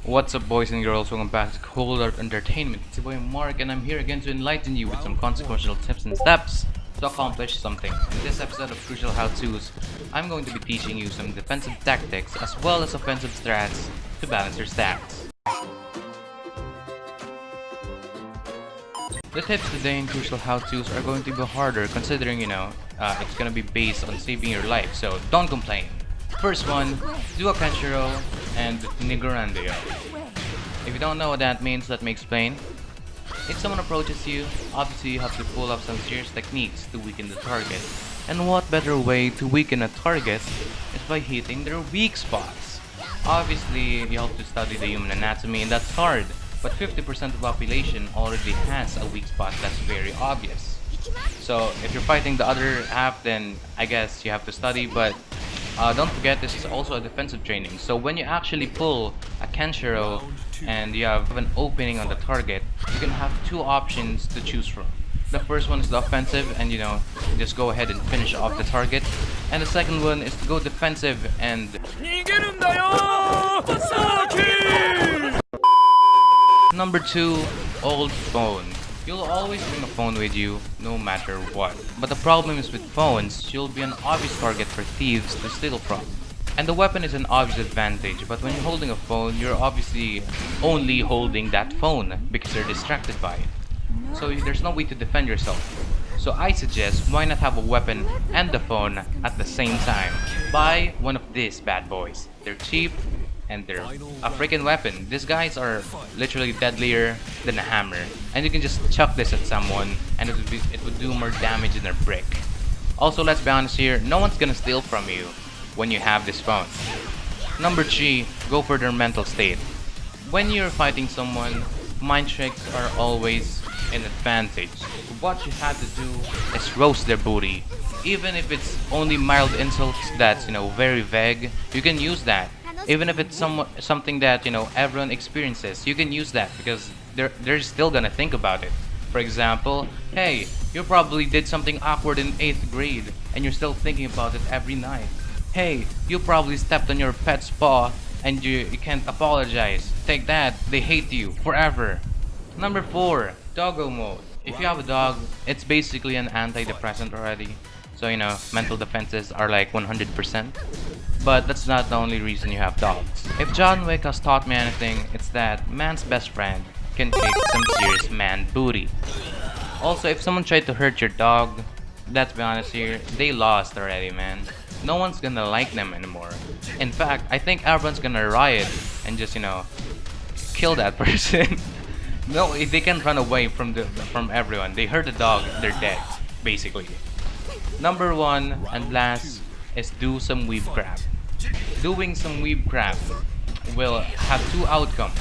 What's up, boys and girls? Welcome back to Cold Art Entertainment. It's your boy Mark, and I'm here again to enlighten you with some consequential tips and steps to accomplish something. In this episode of Crucial How-Tos, I'm going to be teaching you some defensive tactics as well as offensive strats to balance your stats. The tips today in Crucial How-Tos are going to be harder considering, it's going to be based on saving your life, so don't complain. First one, do a Kenshiro and Nigurandeo. If you don't know what that means, let me explain. If someone approaches you, obviously you have to pull up some serious techniques to weaken the target. And what better way to weaken a target is by hitting their weak spots. Obviously, you have to study the human anatomy and that's hard, but 50% of the population already has a weak spot that's very obvious. So if you're fighting the other half, then I guess you have to study, but don't forget this is also a defensive training. So when you actually pull a Kenshiro and you have an opening on the target, you can have two options to choose from. The first one is the offensive and just go ahead and finish off the target. And the second one is to go defensive and Number 2, old phone. You'll always bring a phone with you, no matter what. But the problem is with phones, you'll be an obvious target for thieves to steal from. And the weapon is an obvious advantage, but when you're holding a phone, you're obviously only holding that phone because you're distracted by it. So there's no way to defend yourself. So I suggest, why not have a weapon and the phone at the same time? Buy one of these bad boys. They're cheap, and they're a freaking weapon. These guys are literally deadlier than a hammer, and you can just chuck this at someone and it would do more damage than a brick. Also, let's be honest here, no one's gonna steal from you when you have this phone. Number 3, go for their mental state. When you're fighting someone, mind tricks are always an advantage. What you have to do is roast their booty. Even if it's only mild insults that's very vague, you can use that. Even if it's something that everyone experiences, you can use that because they're still gonna think about it. For example, hey, you probably did something awkward in 8th grade and you're still thinking about it every night. Hey, you probably stepped on your pet's paw and you can't apologize. Take that, they hate you forever. Number 4, doggo mode. If you have a dog, it's basically an antidepressant already. So mental defenses are like 100%. But that's not the only reason you have dogs. If John Wick has taught me anything, it's that man's best friend can kick some serious man booty. Also, if someone tried to hurt your dog, let's be honest here, they lost already, man. No one's gonna like them anymore. In fact, I think everyone's gonna riot and just kill that person. No, if they can run away from everyone. They hurt the dog, they're dead, basically. Number 1 and last is do some weeb crap. Doing some weeb crap will have two outcomes.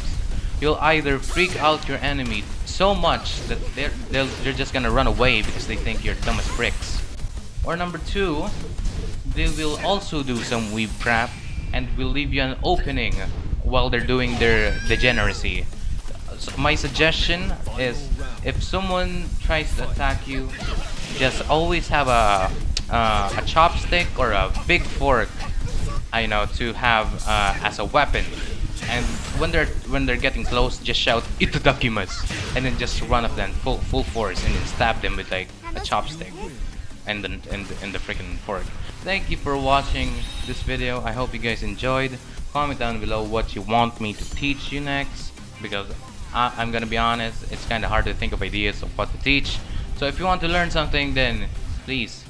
You'll either freak out your enemy so much that they're just gonna run away because they think you're dumb as bricks. Or number 2, they will also do some weeb crap and will leave you an opening while they're doing their degeneracy. So my suggestion is, if someone tries to attack you, just always have a chopstick or a big fork, to have as a weapon. And when they're getting close, just shout "Itadakimasu" and then just run up them full force and then stab them with like a chopstick and the freaking fork. Thank you for watching this video. I hope you guys enjoyed. Comment down below what you want me to teach you next, because I'm gonna be honest, it's kind of hard to think of ideas of what to teach. So if you want to learn something, then please